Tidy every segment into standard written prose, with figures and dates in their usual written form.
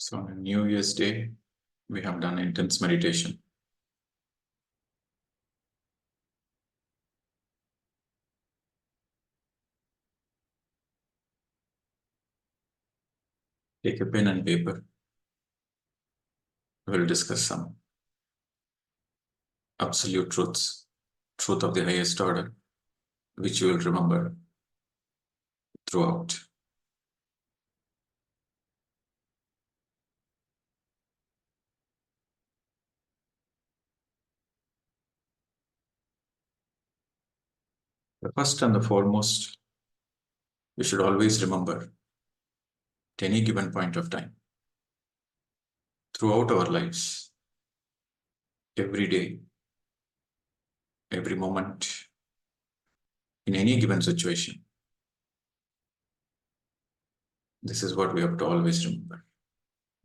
So on a New Year's Day, we have done intense meditation. Take a pen and paper. We'll discuss some absolute truths, truth of the highest order, which you will remember throughout. The first and the foremost, we should always remember at any given point of time, throughout our lives, every day, every moment, in any given situation. This is what we have to always remember.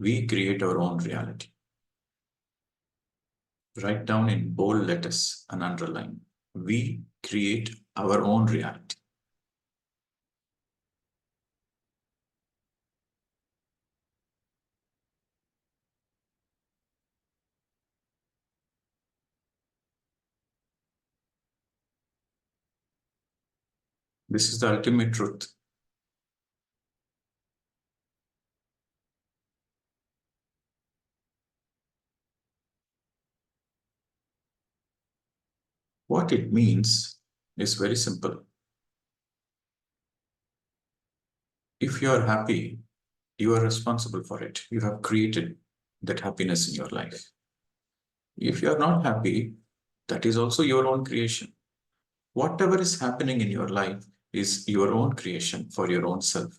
We create our own reality. Write down in bold letters and underline. We create our own reality. This is the ultimate truth. What it means is very simple. If you are happy, you are responsible for it. You have created that happiness in your life. If you are not happy, that is also your own creation. Whatever is happening in your life is your own creation for your own self.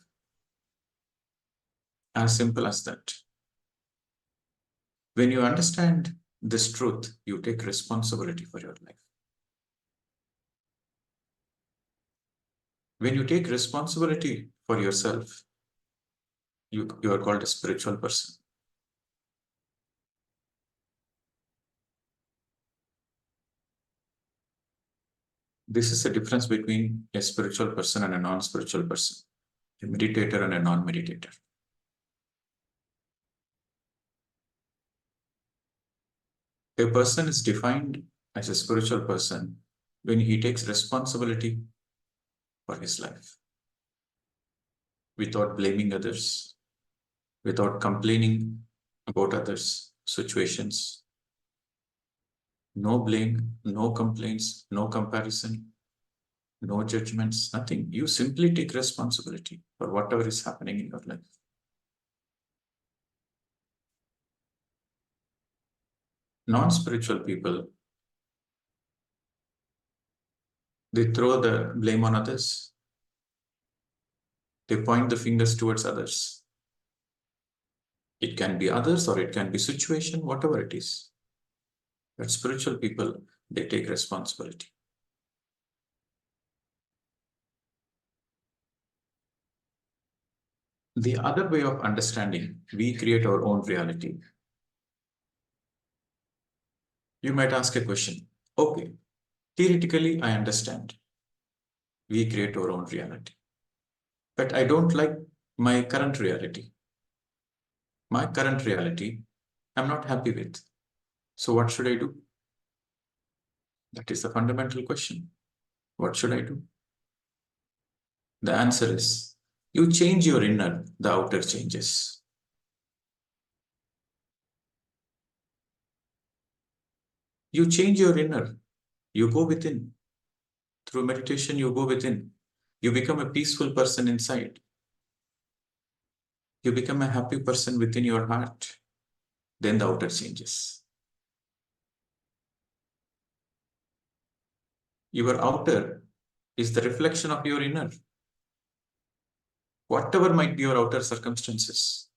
As simple as that. When you understand this truth, you take responsibility for your life. When you take responsibility for yourself, you are called a spiritual person. This is the difference between a spiritual person and a non-spiritual person, a meditator and a non-meditator. A person is defined as a spiritual person when he takes responsibility for his life, without blaming others, without complaining about others' situations. No blame, no complaints, no comparison, no judgments, nothing. You simply take responsibility for whatever is happening in your life. Non-spiritual people, they throw the blame on others. They point the fingers towards others. It can be others or it can be situation, whatever it is. But spiritual people, they take responsibility. The other way of understanding, we create our own reality. You might ask a question. Okay, theoretically, I understand. We create our own reality. But I don't like my current reality. My current reality, I'm not happy with. So what should I do? That is the fundamental question. What should I do? The answer is, you change your inner, the outer changes. You change your inner, you go within. Through meditation, you go within. You become a peaceful person inside. You become a happy person within your heart. Then the outer changes. Your outer is the reflection of your inner. Whatever might be your outer circumstances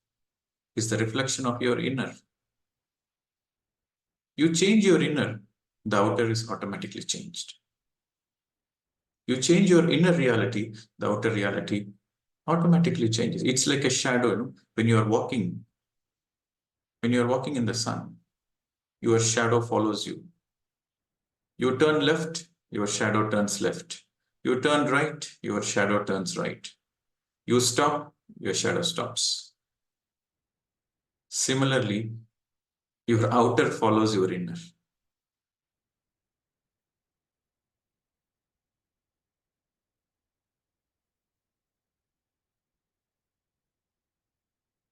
is the reflection of your inner. You change your inner, the outer is automatically changed. You change your inner reality, the outer reality automatically changes. It's like a shadow. When you are walking in the sun, your shadow follows you. You turn left, your shadow turns left. You turn right, your shadow turns right. You stop, your shadow stops. Similarly, your outer follows your inner.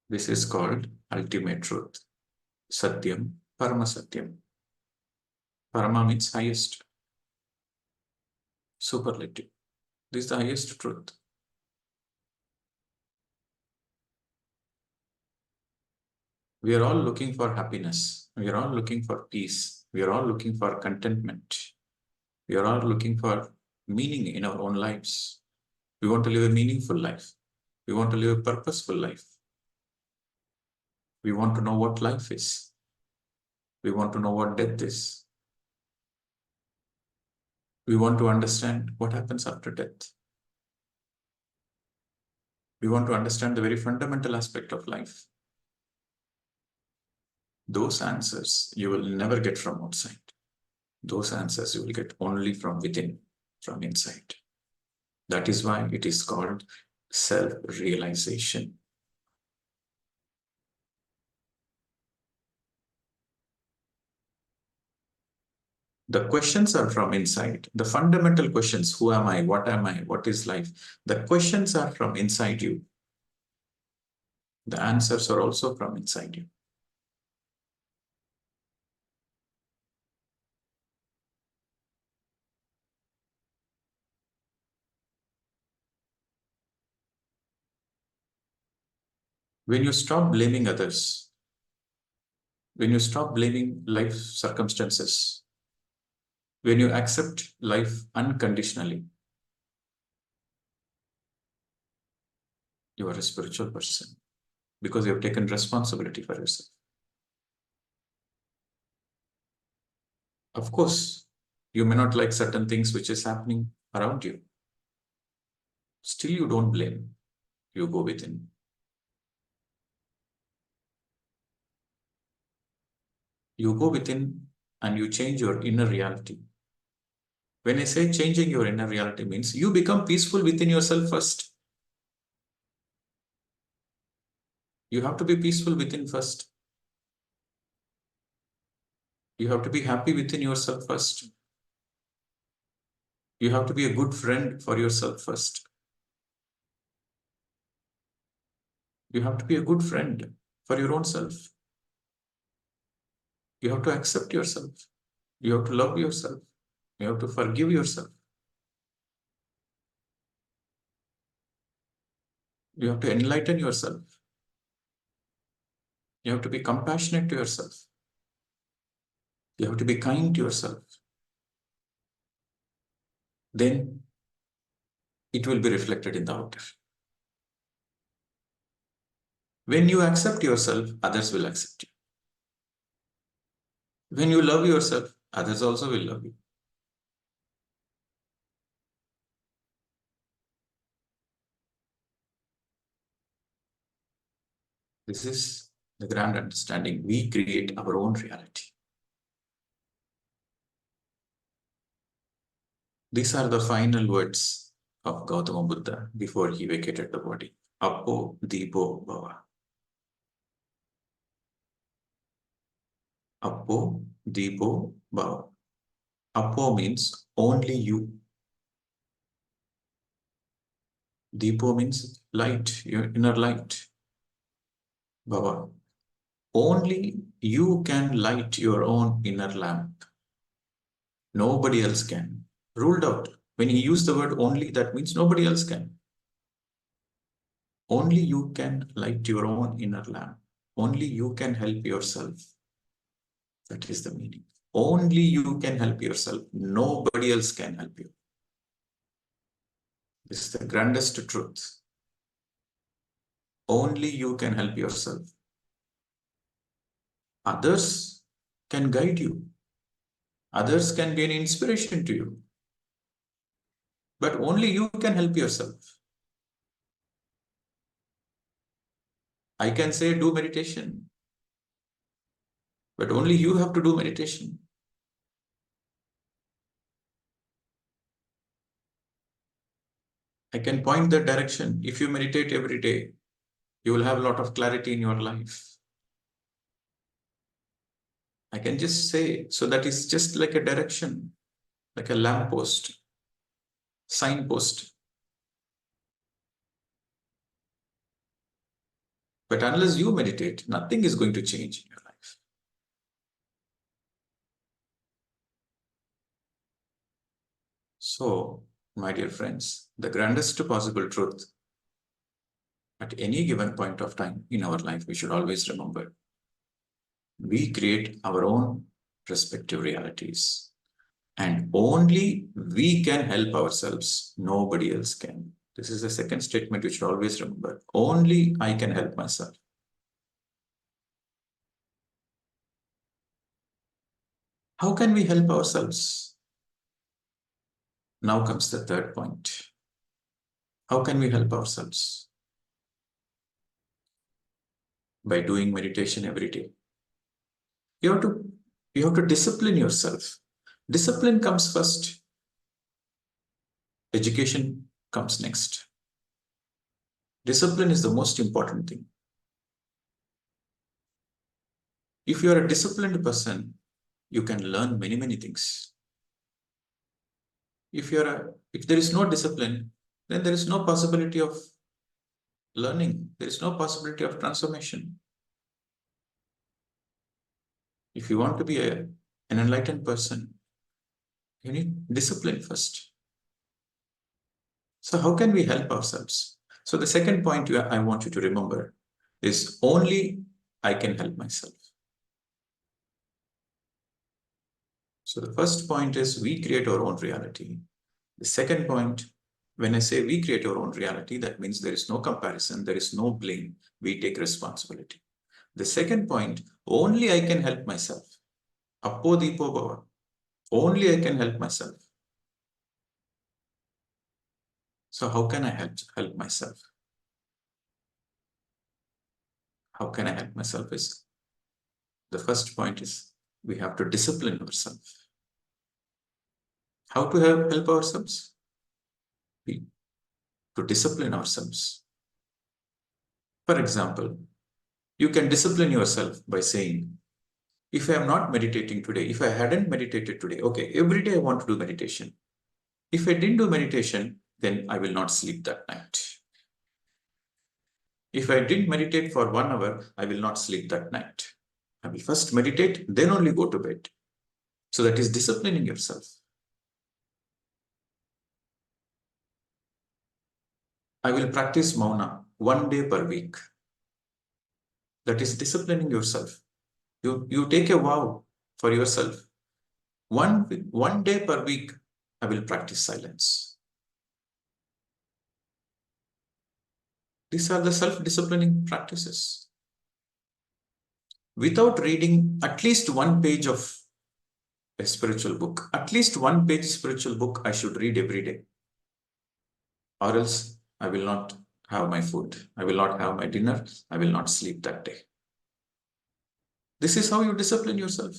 This is called ultimate truth. Satyam, Parama Satyam. Parama means highest, superlative. This is the highest truth. We are all looking for happiness. We are all looking for peace. We are all looking for contentment. We are all looking for meaning in our own lives. We want to live a meaningful life. We want to live a purposeful life. We want to know what life is. We want to know what death is. We want to understand what happens after death. We want to understand the very fundamental aspect of life. Those answers you will never get from outside. Those answers you will get only from within, from inside. That is why it is called self-realization. The questions are from inside. The fundamental questions, who am I? What is life? The questions are from inside you. The answers are also from inside you. When you stop blaming others, when you stop blaming life circumstances, when you accept life unconditionally, you are a spiritual person because you have taken responsibility for yourself. Of course, you may not like certain things which is happening around you. Still, you don't blame. You go within. You go within and you change your inner reality. When I say changing your inner reality means you become peaceful within yourself first. You have to be peaceful within first. You have to be happy within yourself first. You have to be a good friend for yourself first. You have to be a good friend for your own self. You have to accept yourself. You have to love yourself. You have to forgive yourself. You have to enlighten yourself. You have to be compassionate to yourself. You have to be kind to yourself. Then it will be reflected in the outer. When you accept yourself, others will accept you. When you love yourself, others also will love you. This is the grand understanding. We create our own reality. These are the final words of Gautama Buddha before he vacated the body. Appo Deepo Bhava. Appo Deepo Bhava. Appo means only you. Deepo means light, your inner light. Bhava. Only you can light your own inner lamp. Nobody else can. Ruled out. When he used the word only, that means nobody else can. Only you can light your own inner lamp. Only you can help yourself. That is the meaning. Only you can help yourself. Nobody else can help you. This is the grandest truth. Only you can help yourself. Others can guide you. Others can be an inspiration to you. But only you can help yourself. I can say do meditation. But only you have to do meditation. I can point the direction. If you meditate every day, you will have a lot of clarity in your life. I can just say, so that is just like a direction, like a lamppost, signpost. But unless you meditate, nothing is going to change in your life. So, my dear friends, the grandest possible truth at any given point of time in our life, we should always remember, we create our own respective realities. And only we can help ourselves. Nobody else can. This is the second statement you should always remember. Only I can help myself. How can we help ourselves? Now comes the third point. How can we help ourselves? By doing meditation every day. You have to discipline yourself. Discipline comes first. Education comes next. Discipline is the most important thing. If you are a disciplined person, you can learn many, many things. If there is no discipline, then there is no possibility of learning. There is no possibility of transformation. If you want to be an enlightened person, you need discipline first. So how can we help ourselves? So the second point I want you to remember is only I can help myself. So the first point is we create our own reality. The second point, when I say we create our own reality, that means there is no comparison, there is no blame. We take responsibility. The second point, only I can help myself. Appo Deepo Bhava. Only I can help myself. So how can I help myself? How can I help myself is, the first point is we have to discipline ourselves. How to help ourselves? To discipline ourselves. For example, you can discipline yourself by saying, if I am not meditating today, if I hadn't meditated today, okay, every day I want to do meditation. If I didn't do meditation, then I will not sleep that night. If I didn't meditate for 1 hour, I will not sleep that night. I will first meditate, then only go to bed. So that is disciplining yourself. I will practice Mauna 1 day per week. That is disciplining yourself. You take a vow for yourself. One day per week, I will practice silence. These are the self-disciplining practices. Without reading at least 1 page of a spiritual book, at least 1 page spiritual book I should read every day. Or else I will not have my food. I will not have my dinner. I will not sleep that day. This is how you discipline yourself.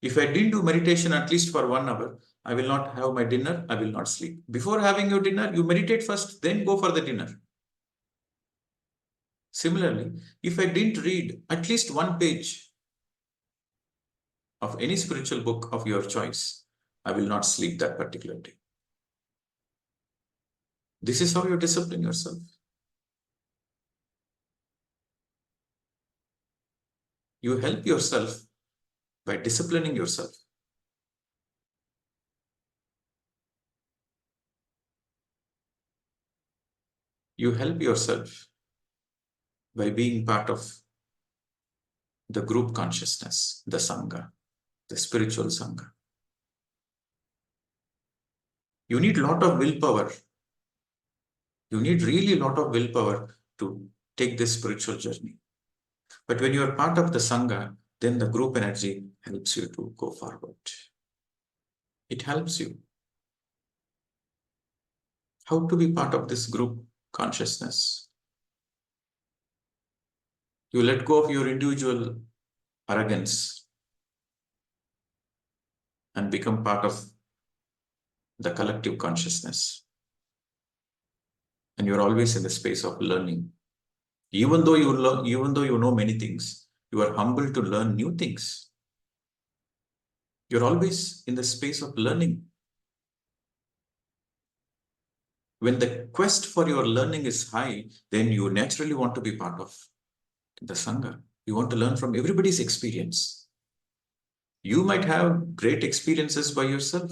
If I didn't do meditation at least for 1 hour, I will not have my dinner. I will not sleep. Before having your dinner, you meditate first, then go for the dinner. Similarly, if I didn't read at least 1 page of any spiritual book of your choice, I will not sleep that particular day. This is how you discipline yourself. You help yourself by disciplining yourself. You help yourself by being part of the group consciousness, the Sangha, the spiritual Sangha. You need a lot of willpower. You need really a lot of willpower to take this spiritual journey. But when you are part of the Sangha, then the group energy helps you to go forward. It helps you. How to be part of this group consciousness? You let go of your individual arrogance and become part of the collective consciousness. And you're always in the space of learning. Even though you know many things, You are humble to learn new things. You're always in the space of learning. When the quest for your learning is high, then you naturally want to be part of the Sangha. You want to learn from everybody's experience. You might have great experiences by yourself,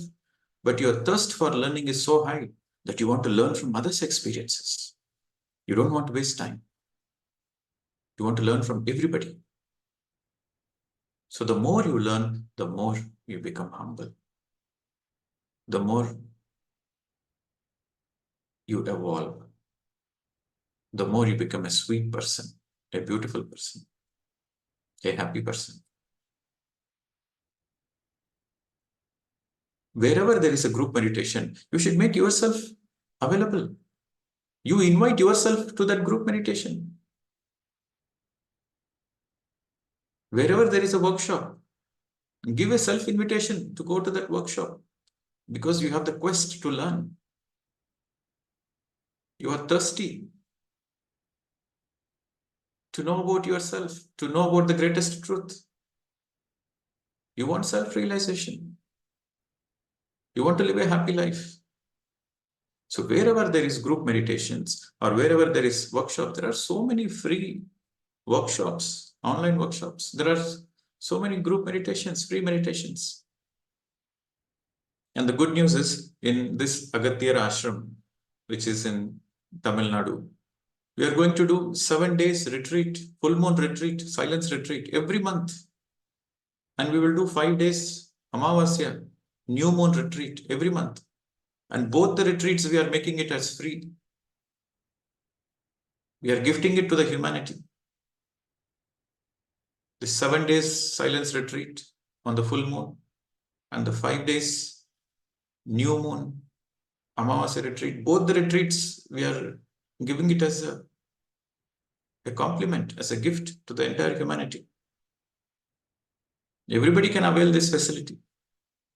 but your thirst for learning is so high that you want to learn from others' experiences. You don't want to waste time. You want to learn from everybody. So the more you learn, the more you become humble. The more you evolve, the more you become a sweet person, a beautiful person, a happy person. Wherever there is a group meditation, you should make yourself available. You invite yourself to that group meditation. Wherever there is a workshop, give a self-invitation to go to that workshop because you have the quest to learn. You are thirsty to know about yourself, to know about the greatest truth. You want self-realization. You want to live a happy life. So wherever there is group meditations or wherever there is workshop, there are so many free workshops, online workshops. There are so many group meditations, free meditations. And the good news is in this Agathiyar Ashram, which is in Tamilnadu, we are going to do 7 days retreat, full moon retreat, silence retreat every month. And we will do 5 days Amavasya, new moon retreat every month. And both the retreats, we are making it as free. We are gifting it to the humanity. The 7 days silence retreat on the full moon and the 5 days new moon Amavasya retreat. Both the retreats, we are giving it as a compliment, as a gift to the entire humanity. Everybody can avail this facility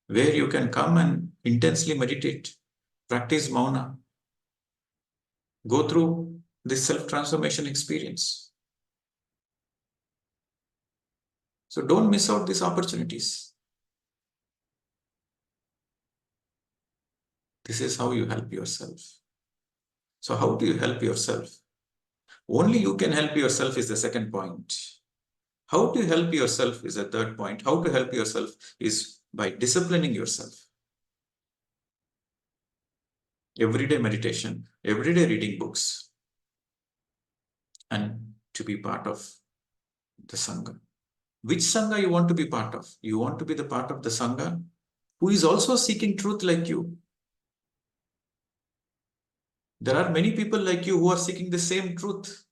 where you can come and intensely meditate, practice mauna, go through this self-transformation experience. So don't miss out these opportunities. This is how you help yourself. So how do you help yourself? Only you can help yourself is the second point. How to help yourself is the third point. How to help yourself is by disciplining yourself. Everyday meditation, everyday reading books, and to be part of the Sangha. Which Sangha you want to be part of? You want to be the part of the Sangha who is also seeking truth like you. There are many people like you who are seeking the same truth.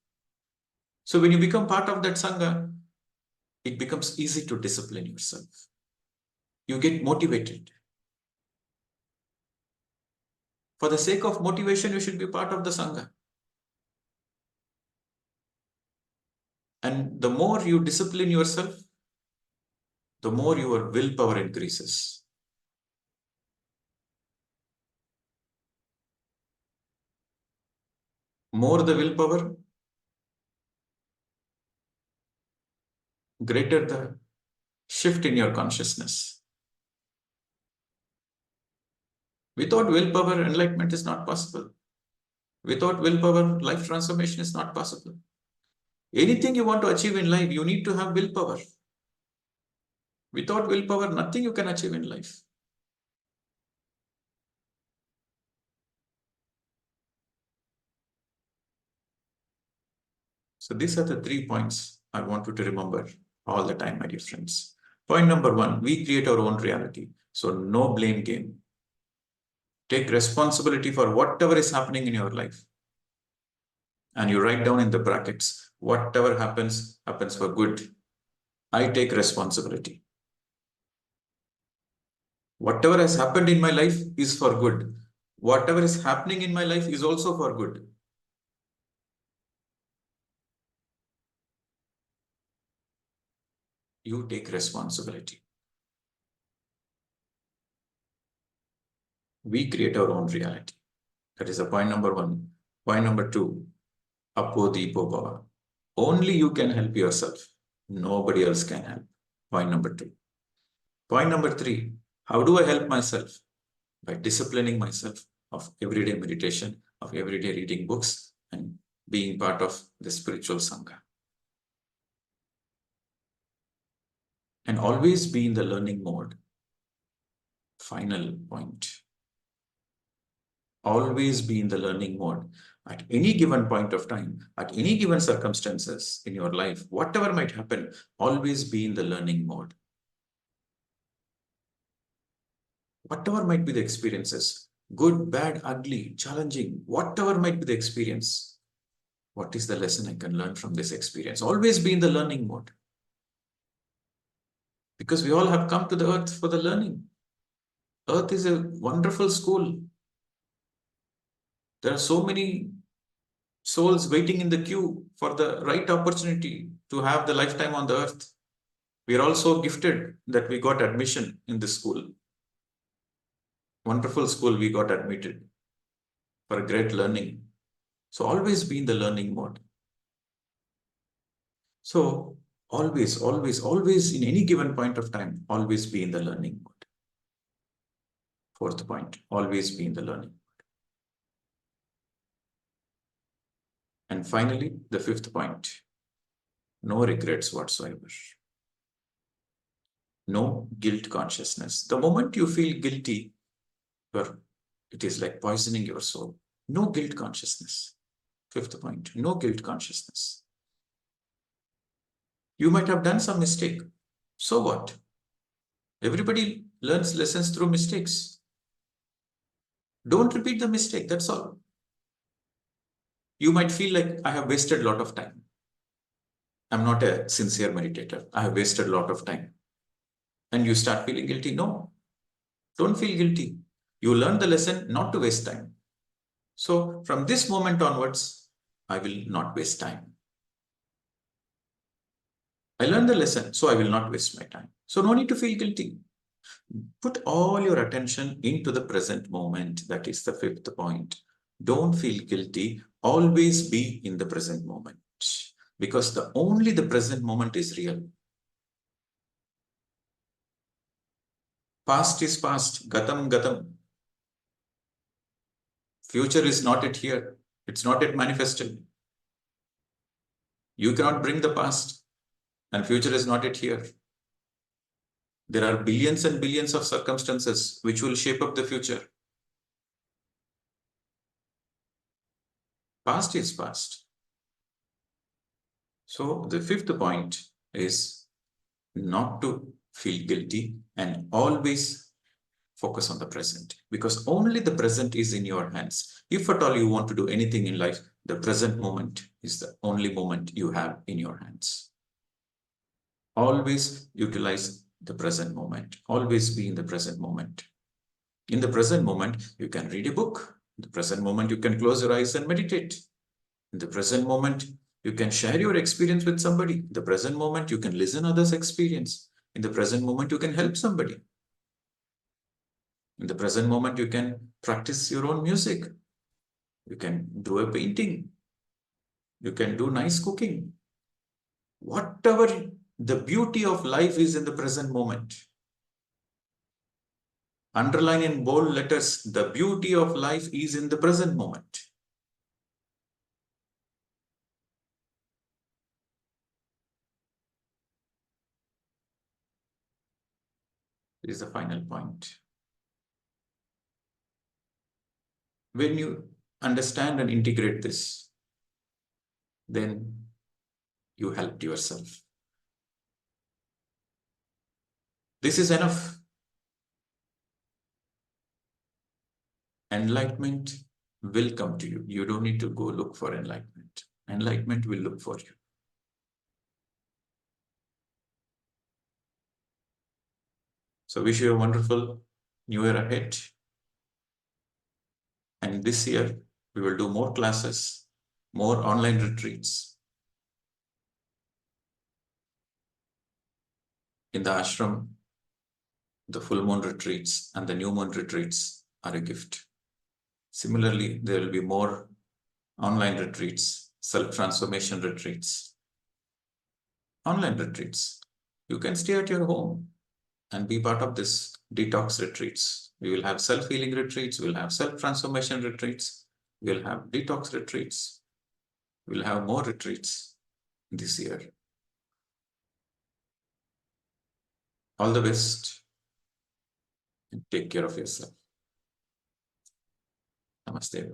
So when you become part of that Sangha, it becomes easy to discipline yourself. You get motivated. For the sake of motivation, you should be part of the Sangha. And the more you discipline yourself, the more your willpower increases. More the willpower, greater the shift in your consciousness. Without willpower, enlightenment is not possible. Without willpower, life transformation is not possible. Anything you want to achieve in life, you need to have willpower. Without willpower, nothing you can achieve in life. So these are the 3 points I want you to remember all the time, my dear friends. Point number 1, we create our own reality. So no blame game. Take responsibility for whatever is happening in your life. And you write down in the brackets, whatever happens, happens for good. I take responsibility. Whatever has happened in my life is for good. Whatever is happening in my life is also for good. You take responsibility. We create our own reality. That is the point number 1. Point number 2, Apo Deepo Bhava. Only you can help yourself. Nobody else can help. Point number two. Point number three, how do I help myself? By disciplining myself of everyday meditation, of everyday reading books, and being part of the spiritual Sangha. And always be in the learning mode. Final point. Always be in the learning mode. At any given point of time, at any given circumstances in your life, whatever might happen, always be in the learning mode. Whatever might be the experiences, good, bad, ugly, challenging, whatever might be the experience, what is the lesson I can learn from this experience? Always be in the learning mode. Because we all have come to the earth for the learning. Earth is a wonderful school. There are so many souls waiting in the queue for the right opportunity to have the lifetime on the earth. We are also gifted that we got admission in this school. Wonderful school we got admitted for great learning. So always be in the learning mode. So always in any given point of time, always be in the learning mode. Fourth point, always be in the learning mode. And finally, the fifth point, no regrets whatsoever. No guilt consciousness. The moment you feel guilty, it is like poisoning your soul. No guilt consciousness. Fifth point, no guilt consciousness. You might have done some mistake. So what? Everybody learns lessons through mistakes. Don't repeat the mistake, that's all. You might feel like I have wasted a lot of time. I'm not a sincere meditator. I have wasted a lot of time. And you start feeling guilty. No, don't feel guilty. You learn the lesson not to waste time. So from this moment onwards, I will not waste time. I learned the lesson, so I will not waste my time. So no need to feel guilty. Put all your attention into the present moment. That is the fifth point. Don't feel guilty. Always be in the present moment. Because only the present moment is real. Past is past. Gatam, gatam. Future is not yet here. It's not yet manifested. You cannot bring the past, and future is not yet here. There are billions and billions of circumstances which will shape up the future. Past is past. So the fifth point is not to feel guilty and always focus on the present, because only the present is in your hands. If at all you want to do anything in life, the present moment is the only moment you have in your hands. Always utilize the present moment. Always be in the present moment. In the present moment, you can read a book. In the present moment, you can close your eyes and meditate. In the present moment, you can share your experience with somebody. In the present moment, you can listen others' experience. In the present moment, you can help somebody. In the present moment, you can practice your own music. You can do a painting. You can do nice cooking. Whatever the beauty of life is in the present moment. Underline in bold letters, the beauty of life is in the present moment. This is the final point. When you understand and integrate this, then you helped yourself. This is enough. Enlightenment will come to you. You don't need to go look for enlightenment. Enlightenment will look for you. So wish you a wonderful new year ahead. And this year, we will do more classes, more online retreats. In the ashram, the full moon retreats and the new moon retreats are a gift. Similarly, there will be more online retreats, self-transformation retreats. online retreats. You can stay at your home and be part of this detox retreats. We will have self-healing retreats, we'll have self-transformation retreats, we'll have detox retreats, we'll have more retreats this year. All the best and take care of yourself. Namaste.